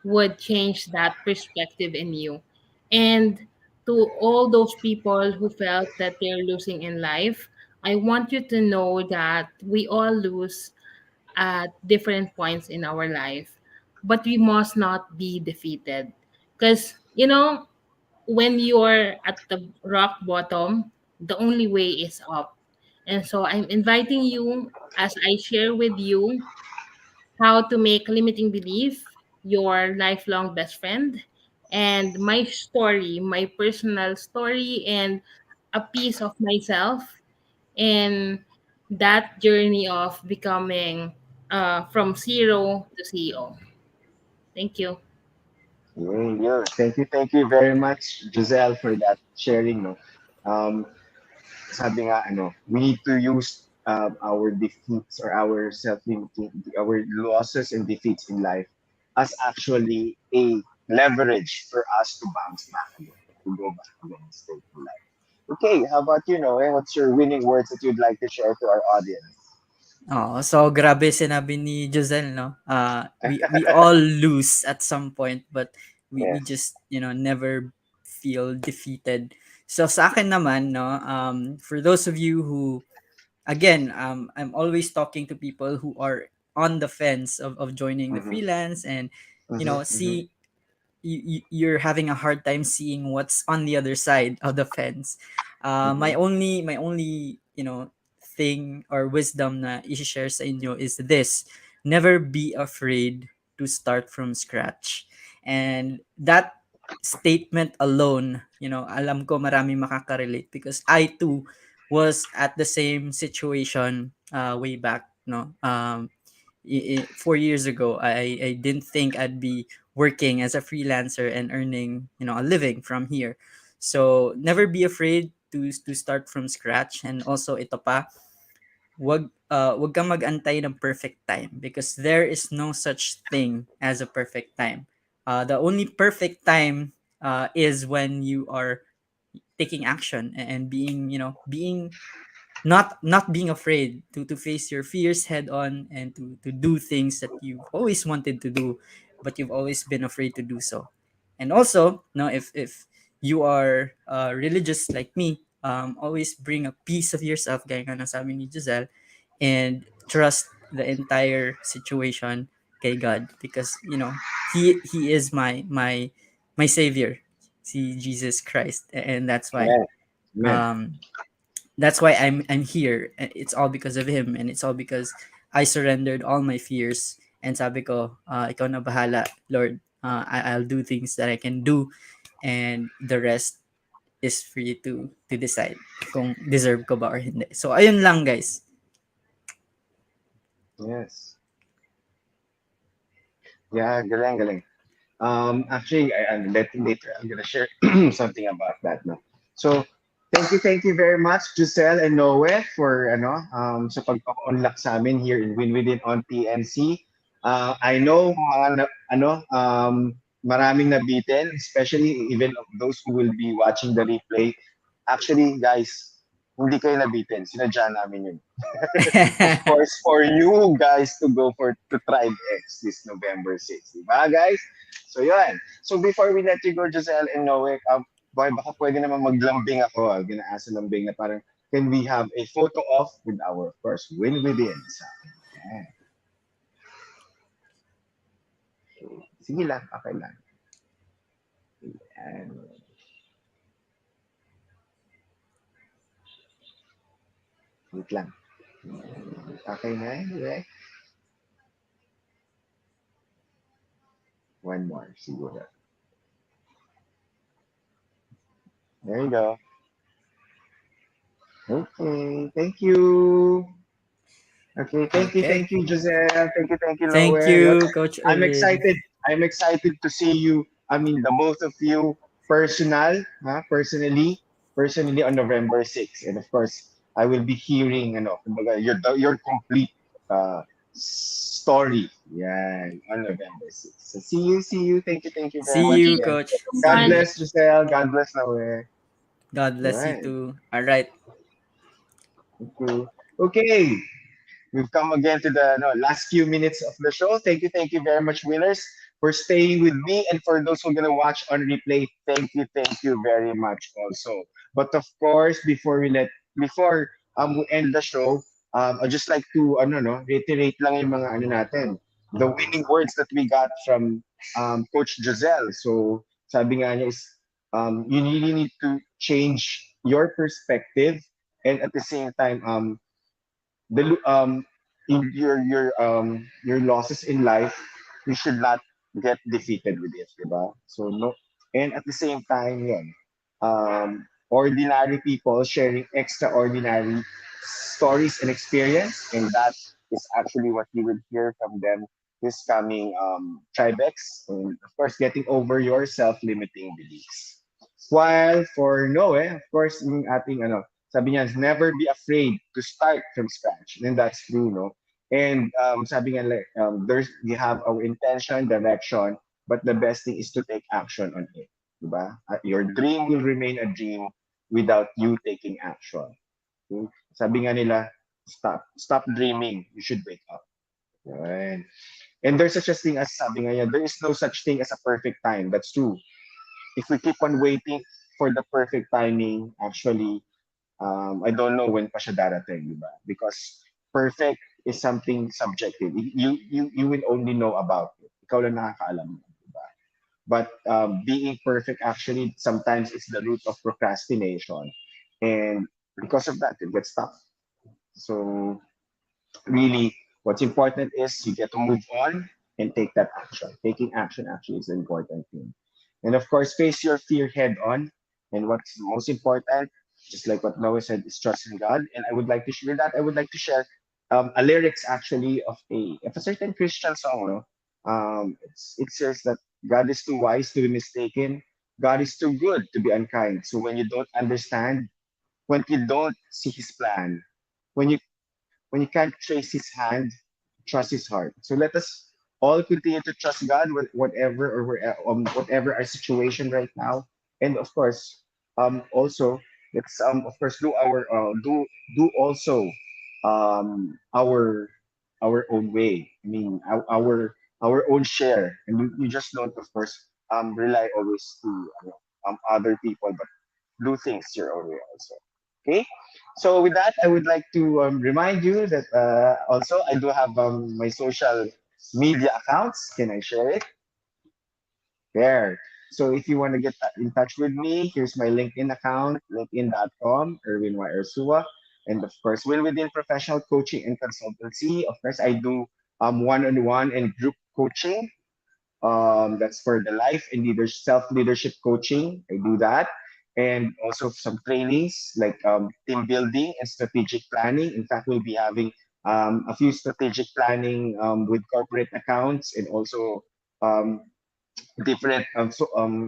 would change that perspective in you. And to all those people who felt that they're losing in life, I want you to know that we all lose at different points in our life, but we must not be defeated. Because, when you're at the rock bottom, the only way is up. And so I'm inviting you as I share with you how to make limiting belief your lifelong best friend, and my story, my personal story, and a piece of myself in that journey of becoming from zero to CEO. Thank you. Yeah, yeah. Thank you very much, Giselle, for that sharing. No, sabi nga, we need to use our defeats or our self-limiting, our losses and defeats in life as actually a leverage for us to bounce back again, to go back again and stay in life. Okay, how about you, Noe? What's your winning words that you'd like to share to our audience? Oo, so grabe sinabi ni Jozelle 'no, we all lose at some point but we Yes. just, never feel defeated. So sa akin naman 'no, for those of you who again, I'm always talking to people who are on the fence of joining the Mm-hmm, freelance and, mm-hmm, mm-hmm, see you're having a hard time seeing what's on the other side of the fence. mm-hmm, My only thing or wisdom na i-share sa inyo is this: never be afraid to start from scratch. And that statement alone, alam ko marami makaka-relate because I too was at the same situation way back, no. 4 years ago, I didn't think I'd be working as a freelancer and earning, a living from here. So never be afraid to start from scratch. And also ito pa, wag kang mag-antay ng perfect time because there is no such thing as a perfect time. The only perfect time is when you are taking action and being not being afraid to face your fears head on and to do things that you've always wanted to do but you've always been afraid to do so. And also, no, if you are religious like me, always bring a piece of yourself gaya nga ng sabi ni Giselle, and trust the entire situation kay God because he is my savior, si Jesus Christ. And yeah, amen. that's why I'm here. It's all because of him, and it's all because I surrendered all my fears And sabi ko, ikaw na bahala, Lord. I'll do things that I can do, and the rest is for you to decide kung deserve ko ba or hindi. So, ayun lang, guys. Yes. Yeah, galing, galing. Actually, later I'm gonna share something about that. No? So, thank you very much, Giselle and Noe, for sa pagpapa-unlock sa amin here in Win Within on TNC. I know maraming nabitin, especially even of those who will be watching the replay. Actually, guys, hindi kayo nabitin. Sinadya namin yun. Of course, for you guys to go to Tribe X this November 6th. Diba, guys? So, yun. So, before we let you go, Giselle and Noe, boy, baka pwede naman maglambing ako. I'm gonna ask a lambing na parang, can we have a photo off with our, of course, Win Within? So, yeah. Sige lang, okay lang. Yan. Wait lang. Okay na, right? One more, siguro. There you go. Okay, thank you. Okay, Okay. thank you, Joselle. Thank you, Thank Noel. Yun, you, Coach I'm Erwin. excited. I'm excited to see you. I mean, the both of you personally on November 6th. And of course, I will be hearing, kumbaga, your complete story. Yeah, on November 6th. So see you. Thank you very See much Thank you, you again. Coach. so God See much. you. bless Giselle. God bless Noel. God bless you Right. too. All right. Okay. Okay. We've come again to the last few minutes of the show. Thank you very much, winners, for staying with me. And for those who are going to watch on replay, thank you very much also. But of course, before we end the show, I'd just like to reiterate lang yung mga natin, the winning words that we got from Coach Jozelle. So sabi nga niya is you really need to change your perspective, and at the same time the in your losses in life, you should not get defeated with it, diba? So no, and at the same time, yun, ordinary people sharing extraordinary stories and experience, and that is actually what you will hear from them this coming Tribex, and of course, getting over your self-limiting beliefs. While for Noe, of course, yung ating sabi niya, never be afraid to start from scratch. And that's true, no? And sabi nga, like, we have our intention, direction, but the best thing is to take action on it. Diba? Your dream will remain a dream without you taking action. Okay? Sabi nga nila, stop dreaming. You should wake up. Right? And there's such a thing as, sabi nga niya, there is no such thing as a perfect time. That's true. If we keep on waiting for the perfect timing, actually, I don't know when pa siya darating, di ba? Because perfect is something subjective. You will only know about it. Ikaw lang nakakaalam, di ba? But being perfect actually sometimes is the root of procrastination, and because of that, it gets stuck. So really, what's important is you get to move on and take that action. Taking action actually is the important thing. And of course, face your fear head on. And what's most important, just like what Noah said, is trust in God. And I would like to share that. I would like to share a lyrics actually of a certain Christian song. No? It says that God is too wise to be mistaken. God is too good to be unkind. So when you don't understand, when you don't see His plan, when you can't trace His hand, trust His heart. So let us all continue to trust God with whatever our situation right now, and of course, also let's of course do also our own way. I mean our own share, and you just don't of course rely always to other people, but do things your own way also. Okay. So with that, I would like to remind you that also I do have my social media accounts. Can I share it? There. So if you want to get in touch with me, here's my LinkedIn account, linkedin.com, Erwin Ursua. And of course, Will Within Professional Coaching and Consultancy. Of course, I do one-on-one and group coaching. That's for the life and self-leadership coaching. I do that. And also some trainings like team building and strategic planning. In fact, we'll be having a few strategic planning with corporate accounts and also um, different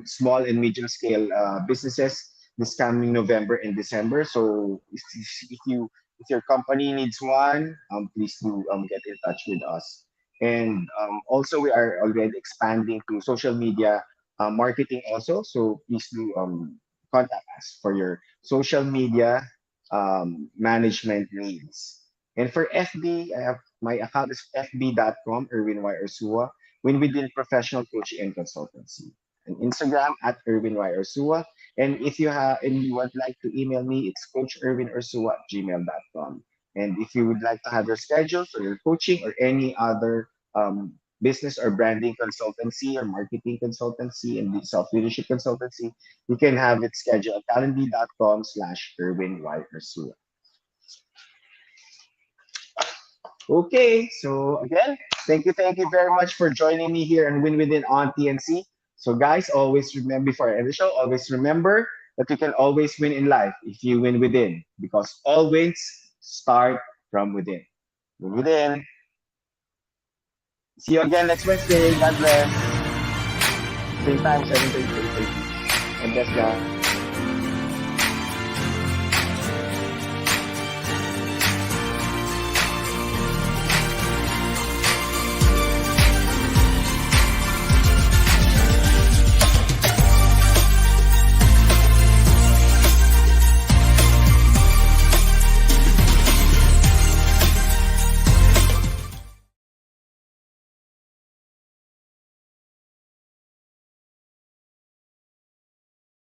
small and medium scale businesses this coming November and December. So if your company needs one, please do get in touch with us. And also we are already expanding to social media marketing also. So please do contact us for your social media management needs. And for FB, I have my account is fb.com, Erwin Y. Ursua. WinWithin Professional Coaching and Consultancy. And Instagram at Erwin Y. Ursua. And if you have and you would like to email me, it's coacherwinursua@gmail.com. And if you would like to have your schedule for your coaching or any other business or branding consultancy or marketing consultancy and self-leadership consultancy, you can have it scheduled at calendly.com/Erwin Y. Ursua. Okay, so again, thank you very much for joining me here and Win Within on TNC. So guys, always remember before I end the show, always remember that you can always win in life if you win within, because all wins start from within. Win within. See you again next Wednesday. God bless. Same time, 7:30. God bless, guys.